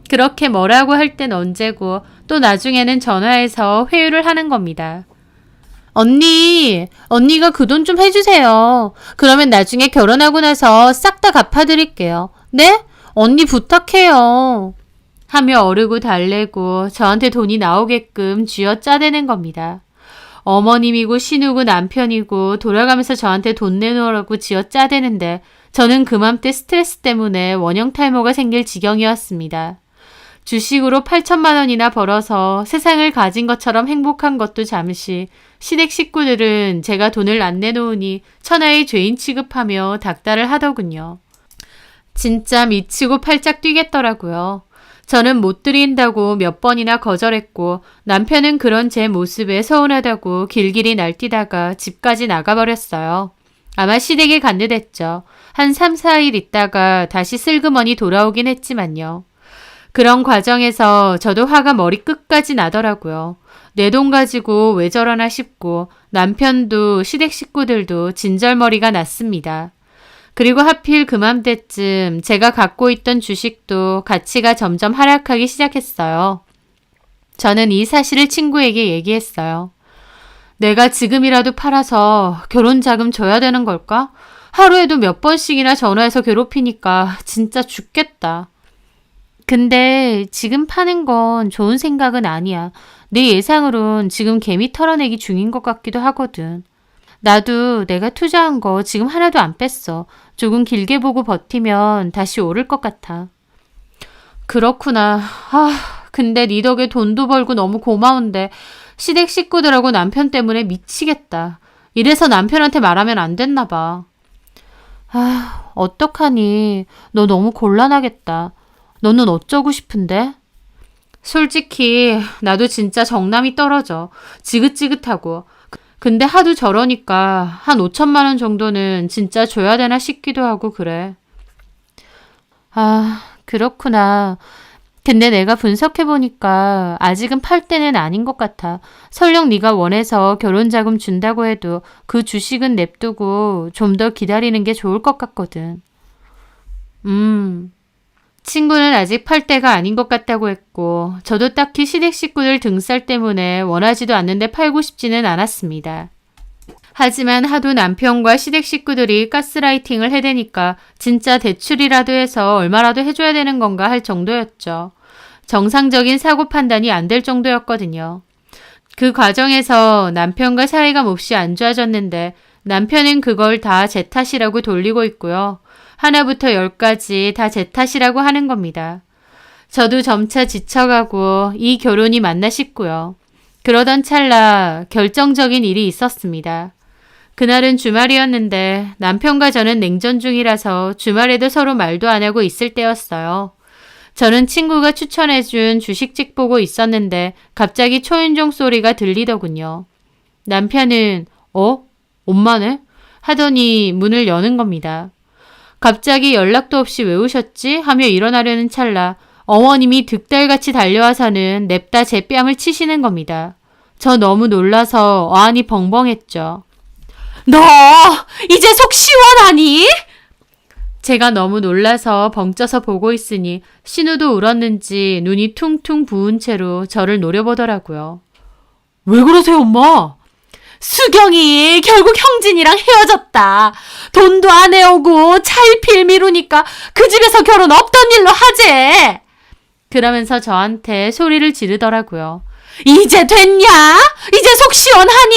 A: 그렇게 뭐라고 할 땐 언제고 또 나중에는 전화해서 회유를 하는 겁니다. 언니가 그 돈 좀 해주세요. 그러면 나중에 결혼하고 나서 싹 다 갚아드릴게요. 네? 언니 부탁해요. 하며 어르고 달래고 저한테 돈이 나오게끔 쥐어 짜대는 겁니다. 어머님이고 신우고 남편이고 돌아가면서 저한테 돈 내놓으라고 쥐어 짜대는데 저는 그맘때 스트레스 때문에 원형 탈모가 생길 지경이었습니다. 주식으로 8천만 원이나 벌어서 세상을 가진 것처럼 행복한 것도 잠시, 시댁 식구들은 제가 돈을 안 내놓으니 천하의 죄인 취급하며 닥달을 하더군요. 진짜 미치고 팔짝 뛰겠더라고요. 저는 못 드린다고 몇 번이나 거절했고 남편은 그런 제 모습에 서운하다고 길길이 날뛰다가 집까지 나가버렸어요. 아마 시댁에 간 듯 했죠. 한 3, 4일 있다가 다시 슬그머니 돌아오긴 했지만요. 그런 과정에서 저도 화가 머리끝까지 나더라고요. 내 돈 가지고 왜 저러나 싶고 남편도 시댁 식구들도 진절머리가 났습니다. 그리고 하필 그맘때쯤 제가 갖고 있던 주식도 가치가 점점 하락하기 시작했어요. 저는 이 사실을 친구에게 얘기했어요. 내가 지금이라도 팔아서 결혼 자금 줘야 되는 걸까? 하루에도 몇 번씩이나 전화해서 괴롭히니까 진짜 죽겠다. 근데 지금 파는 건 좋은 생각은 아니야. 내 예상으론 지금 개미 털어내기 중인 것 같기도 하거든. 나도 내가 투자한 거 지금 하나도 안 뺐어. 조금 길게 보고 버티면 다시 오를 것 같아. 그렇구나. 근데 네 덕에 돈도 벌고 너무 고마운데 시댁 식구들하고 남편 때문에 미치겠다. 이래서 남편한테 말하면 안 됐나 봐. 어떡하니. 너 너무 곤란하겠다. 너는 어쩌고 싶은데? 솔직히 나도 진짜 정남이 떨어져. 지긋지긋하고. 근데 하도 저러니까 한 5천만 원 정도는 진짜 줘야 되나 싶기도 하고 그래. 그렇구나. 근데 내가 분석해보니까 아직은 팔 때는 아닌 것 같아. 설령 네가 원해서 결혼자금 준다고 해도 그 주식은 냅두고 좀 더 기다리는 게 좋을 것 같거든. 친구는 아직 팔 때가 아닌 것 같다고 했고 저도 딱히 시댁 식구들 등살 때문에 원하지도 않는데 팔고 싶지는 않았습니다. 하지만 하도 남편과 시댁 식구들이 가스라이팅을 해대니까 진짜 대출이라도 해서 얼마라도 해줘야 되는 건가 할 정도였죠. 정상적인 사고 판단이 안 될 정도였거든요. 그 과정에서 남편과 사이가 몹시 안 좋아졌는데 남편은 그걸 다 제 탓이라고 돌리고 있고요. 하나부터 10까지 다 제 탓이라고 하는 겁니다. 저도 점차 지쳐가고 이 결혼이 맞나 싶고요. 그러던 찰나 결정적인 일이 있었습니다. 그날은 주말이었는데 남편과 저는 냉전 중이라서 주말에도 서로 말도 안 하고 있을 때였어요. 저는 친구가 추천해준 주식집 보고 있었는데 갑자기 초인종 소리가 들리더군요. 남편은 엄마네? 하더니 문을 여는 겁니다. 갑자기 연락도 없이 왜 오셨지? 하며 일어나려는 찰나 어머님이 득달같이 달려와서는 냅다 제 뺨을 치시는 겁니다. 저 너무 놀라서 어안이 벙벙했죠.
B: 너 이제 속 시원하니?
A: 제가 너무 놀라서 벙쪄서 보고 있으니 신우도 울었는지 눈이 퉁퉁 부은 채로 저를 노려보더라고요.
B: 왜 그러세요, 엄마? 수경이 결국 형진이랑 헤어졌다. 돈도 안 해오고 차일피일 미루니까 그 집에서 결혼 없던 일로 하재.
A: 그러면서 저한테 소리를 지르더라고요.
B: 이제 됐냐? 이제 속 시원하니?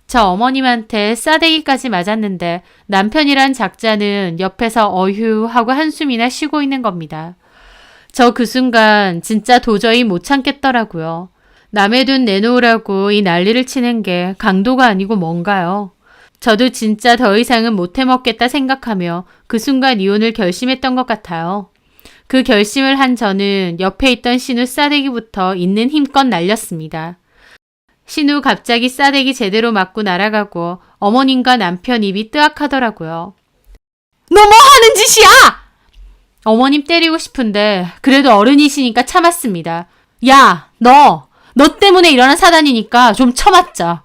A: 저 어머님한테 싸대기까지 맞았는데 남편이란 작자는 옆에서 어휴 하고 한숨이나 쉬고 있는 겁니다. 저 그 순간 진짜 도저히 못 참겠더라고요. 남의 돈 내놓으라고 이 난리를 치는 게 강도가 아니고 뭔가요? 저도 진짜 더 이상은 못 해먹겠다 생각하며 그 순간 이혼을 결심했던 것 같아요. 그 결심을 한 저는 옆에 있던 신우 싸대기부터 있는 힘껏 날렸습니다. 신우 갑자기 싸대기 제대로 맞고 날아가고 어머님과 남편 입이 뜨악하더라고요.
B: 너 뭐 하는 짓이야?
A: 어머님 때리고 싶은데 그래도 어른이시니까 참았습니다.
B: 야, 너 때문에 일어난 사단이니까 좀 쳐맞자.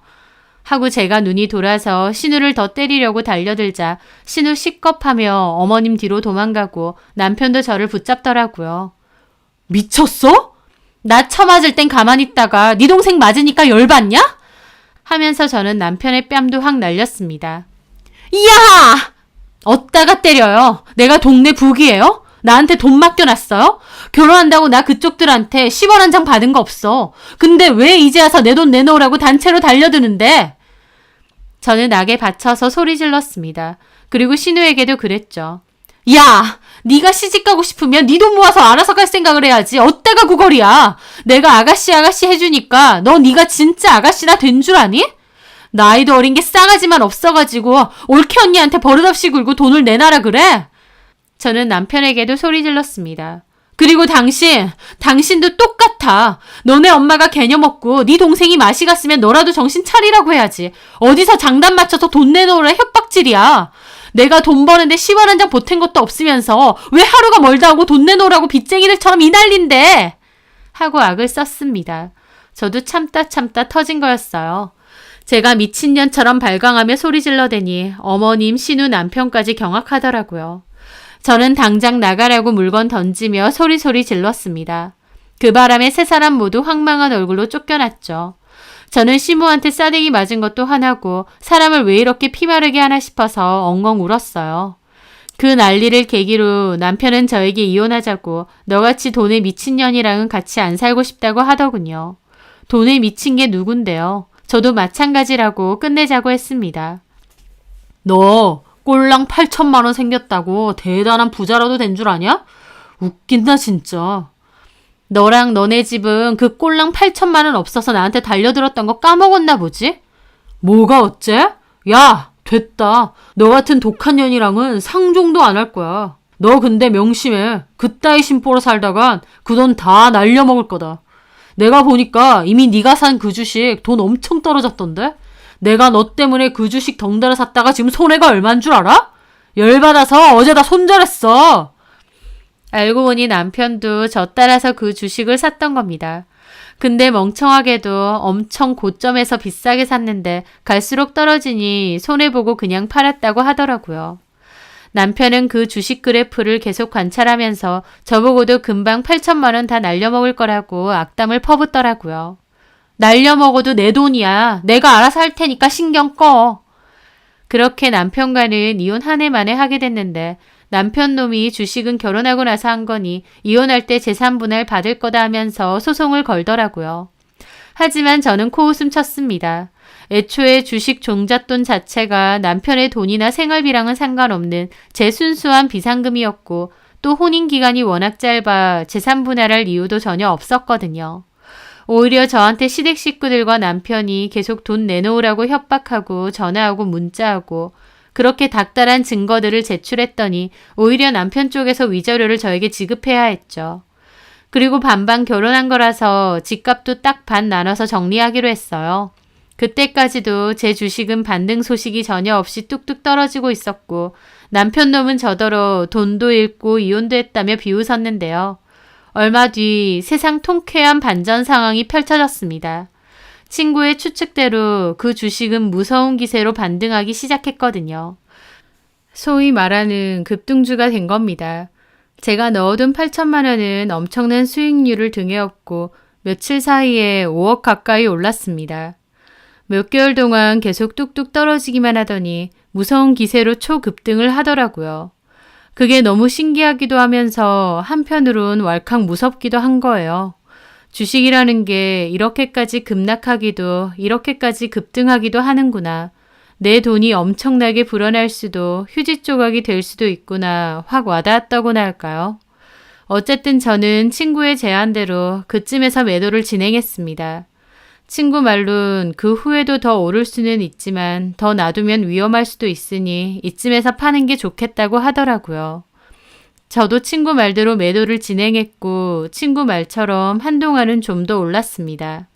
A: 하고 제가 눈이 돌아서 신우를 더 때리려고 달려들자 신우 식겁하며 어머님 뒤로 도망가고 남편도 저를 붙잡더라고요.
B: 미쳤어? 나 쳐맞을 땐 가만히 있다가 네 동생 맞으니까 열받냐?
A: 하면서 저는 남편의 뺨도 확 날렸습니다.
B: 야! 어디다가 때려요? 내가 동네 북이에요? 나한테 돈 맡겨놨어요? 결혼한다고 나 그쪽들한테 10원 한 장 받은 거 없어. 근데 왜 이제 와서 내 돈 내놓으라고 단체로 달려드는데?
A: 저는 악에 받쳐서 소리 질렀습니다. 그리고 신우에게도 그랬죠.
B: 야! 네가 시집가고 싶으면 네 돈 모아서 알아서 갈 생각을 해야지. 어디다가 구걸이야. 내가 아가씨 해주니까 너 네가 진짜 아가씨나 된 줄 아니? 나이도 어린 게 싸가지만 없어가지고 올케 언니한테 버릇없이 굴고 돈을 내놔라 그래?
A: 저는 남편에게도 소리 질렀습니다.
B: 그리고 당신도 똑같아. 너네 엄마가 개념 없고 네 동생이 맛이 갔으면 너라도 정신 차리라고 해야지. 어디서 장단 맞춰서 돈 내놓으라 협박질이야. 내가 돈 버는데 10원 한 장 보탠 것도 없으면서 왜 하루가 멀다 하고 돈 내놓으라고 빚쟁이들처럼 이 난린데.
A: 하고 악을 썼습니다. 저도 참다 터진 거였어요. 제가 미친년처럼 발광하며 소리 질러대니 어머님, 신우, 남편까지 경악하더라고요. 저는 당장 나가라고 물건 던지며 소리소리 질렀습니다. 그 바람에 세 사람 모두 황망한 얼굴로 쫓겨났죠. 저는 시무한테 싸대기 맞은 것도 화나고 사람을 왜 이렇게 피마르게 하나 싶어서 엉엉 울었어요. 그 난리를 계기로 남편은 저에게 이혼하자고 너같이 돈에 미친 년이랑은 같이 안 살고 싶다고 하더군요. 돈에 미친 게 누군데요. 저도 마찬가지라고 끝내자고 했습니다.
B: 너 꼴랑 8천만 원 생겼다고 대단한 부자라도 된 줄 아냐? 웃긴다 진짜.
A: 너랑 너네 집은 그 꼴랑 8천만 원 없어서 나한테 달려들었던 거 까먹었나 보지?
B: 뭐가 어째? 야, 됐다. 너 같은 독한 년이랑은 상종도 안 할 거야. 너 근데 명심해. 그따위 심보로 살다간 그 돈 다 날려먹을 거다. 내가 보니까 이미 네가 산 그 주식 돈 엄청 떨어졌던데? 내가 너 때문에 그 주식 덩달아 샀다가 지금 손해가 얼만 줄 알아? 열받아서 어제 다 손절했어.
A: 알고 보니 남편도 저 따라서 그 주식을 샀던 겁니다. 근데 멍청하게도 엄청 고점에서 비싸게 샀는데 갈수록 떨어지니 손해보고 그냥 팔았다고 하더라고요. 남편은 그 주식 그래프를 계속 관찰하면서 저보고도 금방 8천만 원 다 날려먹을 거라고 악담을 퍼붓더라고요. 날려먹어도 내 돈이야. 내가 알아서 할 테니까 신경 꺼. 그렇게 남편과는 이혼 한 해 만에 하게 됐는데 남편 놈이 주식은 결혼하고 나서 한 거니 이혼할 때 재산 분할 받을 거다 하면서 소송을 걸더라고요. 하지만 저는 코웃음 쳤습니다. 애초에 주식 종잣돈 자체가 남편의 돈이나 생활비랑은 상관없는 제 순수한 비상금이었고 또 혼인기간이 워낙 짧아 재산 분할할 이유도 전혀 없었거든요. 오히려 저한테 시댁 식구들과 남편이 계속 돈 내놓으라고 협박하고 전화하고 문자하고 그렇게 닥달한 증거들을 제출했더니 오히려 남편 쪽에서 위자료를 저에게 지급해야 했죠. 그리고 반반 결혼한 거라서 집값도 딱 반 나눠서 정리하기로 했어요. 그때까지도 제 주식은 반등 소식이 전혀 없이 뚝뚝 떨어지고 있었고 남편 놈은 저더러 돈도 잃고 이혼도 했다며 비웃었는데요. 얼마 뒤 세상 통쾌한 반전 상황이 펼쳐졌습니다. 친구의 추측대로 그 주식은 무서운 기세로 반등하기 시작했거든요. 소위 말하는 급등주가 된 겁니다. 제가 넣어둔 8천만 원은 엄청난 수익률을 등에 업고 며칠 사이에 5억 가까이 올랐습니다. 몇 개월 동안 계속 뚝뚝 떨어지기만 하더니 무서운 기세로 초급등을 하더라고요. 그게 너무 신기하기도 하면서 한편으론 왈칵 무섭기도 한 거예요. 주식이라는 게 이렇게까지 급락하기도 이렇게까지 급등하기도 하는구나. 내 돈이 엄청나게 불어날 수도 휴지 조각이 될 수도 있구나 확 와닿았다고나 할까요? 어쨌든 저는 친구의 제안대로 그쯤에서 매도를 진행했습니다. 친구 말론 그 후에도 더 오를 수는 있지만 더 놔두면 위험할 수도 있으니 이쯤에서 파는 게 좋겠다고 하더라고요. 저도 친구 말대로 매도를 진행했고 친구 말처럼 한동안은 좀 더 올랐습니다.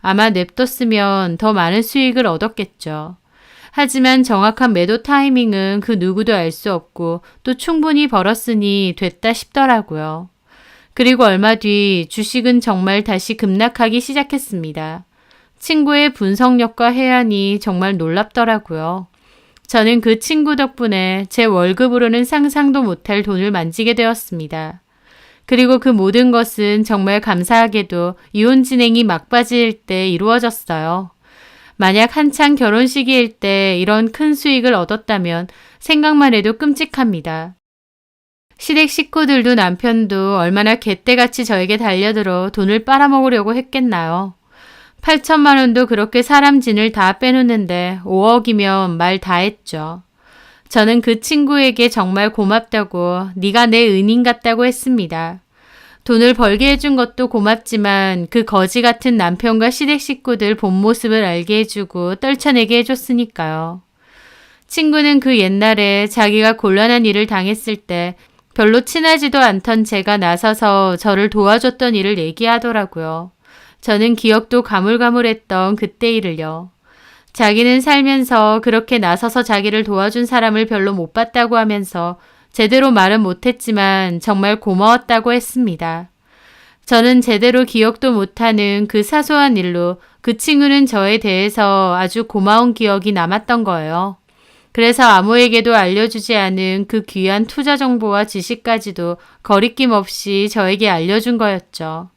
A: 아마 냅뒀으면 더 많은 수익을 얻었겠죠. 하지만 정확한 매도 타이밍은 그 누구도 알 수 없고 또 충분히 벌었으니 됐다 싶더라고요. 그리고 얼마 뒤 주식은 정말 다시 급락하기 시작했습니다. 친구의 분석력과 해안이 정말 놀랍더라고요. 저는 그 친구 덕분에 제 월급으로는 상상도 못할 돈을 만지게 되었습니다. 그리고 그 모든 것은 정말 감사하게도 이혼 진행이 막바지일 때 이루어졌어요. 만약 한창 결혼시기일 때 이런 큰 수익을 얻었다면 생각만 해도 끔찍합니다. 시댁 식구들도 남편도 얼마나 개떼같이 저에게 달려들어 돈을 빨아먹으려고 했겠나요. 8천만 원도 그렇게 사람 진을 다 빼놓는데 5억이면 말 다 했죠. 저는 그 친구에게 정말 고맙다고 네가 내 은인 같다고 했습니다. 돈을 벌게 해준 것도 고맙지만 그 거지 같은 남편과 시댁 식구들 본 모습을 알게 해주고 떨쳐내게 해줬으니까요. 친구는 그 옛날에 자기가 곤란한 일을 당했을 때 별로 친하지도 않던 제가 나서서 저를 도와줬던 일을 얘기하더라고요. 저는 기억도 가물가물했던 그때 일을요. 자기는 살면서 그렇게 나서서 자기를 도와준 사람을 별로 못 봤다고 하면서 제대로 말은 못했지만 정말 고마웠다고 했습니다. 저는 제대로 기억도 못하는 그 사소한 일로 그 친구는 저에 대해서 아주 고마운 기억이 남았던 거예요. 그래서 아무에게도 알려주지 않은 그 귀한 투자 정보와 지식까지도 거리낌 없이 저에게 알려준 거였죠.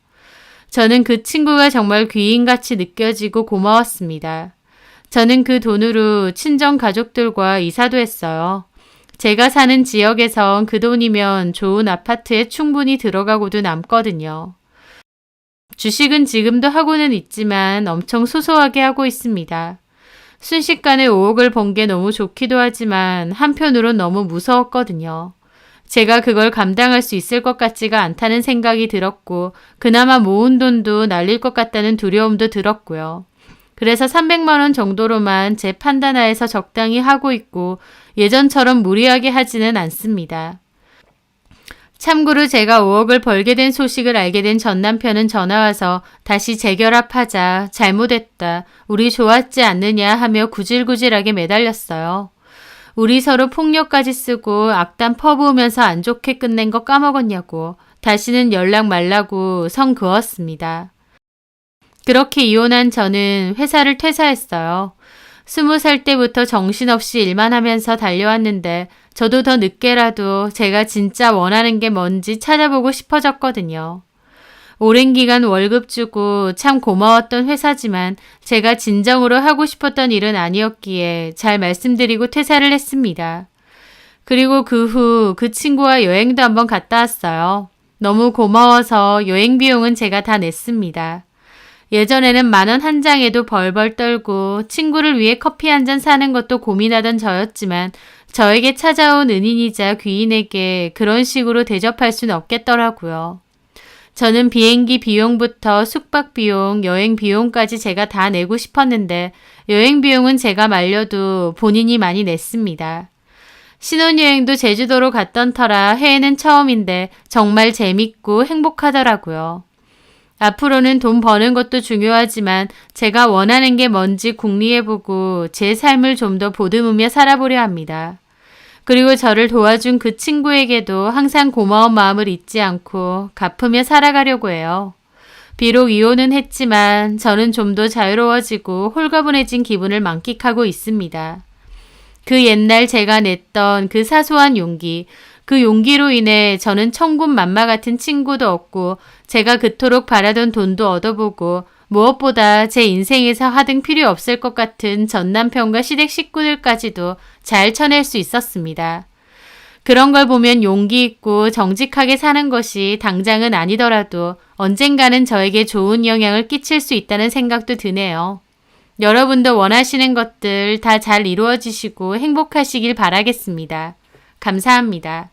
A: 저는 그 친구가 정말 귀인같이 느껴지고 고마웠습니다. 저는 그 돈으로 친정 가족들과 이사도 했어요. 제가 사는 지역에선 그 돈이면 좋은 아파트에 충분히 들어가고도 남거든요. 주식은 지금도 하고는 있지만 엄청 소소하게 하고 있습니다. 순식간에 5억을 번 게 너무 좋기도 하지만 한편으론 너무 무서웠거든요. 제가 그걸 감당할 수 있을 것 같지가 않다는 생각이 들었고 그나마 모은 돈도 날릴 것 같다는 두려움도 들었고요. 그래서 300만 원 정도로만 제 판단하에서 적당히 하고 있고 예전처럼 무리하게 하지는 않습니다. 참고로 제가 5억을 벌게 된 소식을 알게 된 전 남편은 전화와서 다시 재결합하자, 잘못했다, 우리 좋았지 않느냐 하며 구질구질하게 매달렸어요. 우리 서로 폭력까지 쓰고 악담 퍼부으면서 안 좋게 끝낸 거 까먹었냐고 다시는 연락 말라고 성 그었습니다. 그렇게 이혼한 저는 회사를 퇴사했어요. 20살 때부터 정신없이 일만 하면서 달려왔는데 저도 더 늦게라도 제가 진짜 원하는 게 뭔지 찾아보고 싶어졌거든요. 오랜 기간 월급 주고 참 고마웠던 회사지만 제가 진정으로 하고 싶었던 일은 아니었기에 잘 말씀드리고 퇴사를 했습니다. 그리고 그 후 그 친구와 여행도 한번 갔다 왔어요. 너무 고마워서 여행 비용은 제가 다 냈습니다. 예전에는 10,000원 한 장에도 벌벌 떨고 친구를 위해 커피 한 잔 사는 것도 고민하던 저였지만 저에게 찾아온 은인이자 귀인에게 그런 식으로 대접할 수는 없겠더라고요. 저는 비행기 비용부터 숙박 비용, 여행 비용까지 제가 다 내고 싶었는데 여행 비용은 제가 말려도 본인이 많이 냈습니다. 신혼여행도 제주도로 갔던 터라 해외는 처음인데 정말 재밌고 행복하더라고요. 앞으로는 돈 버는 것도 중요하지만 제가 원하는 게 뭔지 궁리해보고 제 삶을 좀 더 보듬으며 살아보려 합니다. 그리고 저를 도와준 그 친구에게도 항상 고마운 마음을 잊지 않고 갚으며 살아가려고 해요. 비록 이혼은 했지만 저는 좀 더 자유로워지고 홀가분해진 기분을 만끽하고 있습니다. 그 옛날 제가 냈던 그 사소한 용기, 그 용기로 인해 저는 천군만마 같은 친구도 얻고 제가 그토록 바라던 돈도 얻어보고 무엇보다 제 인생에서 하등 필요 없을 것 같은 전남편과 시댁 식구들까지도 잘 쳐낼 수 있었습니다. 그런 걸 보면 용기 있고 정직하게 사는 것이 당장은 아니더라도 언젠가는 저에게 좋은 영향을 끼칠 수 있다는 생각도 드네요. 여러분도 원하시는 것들 다 잘 이루어지시고 행복하시길 바라겠습니다. 감사합니다.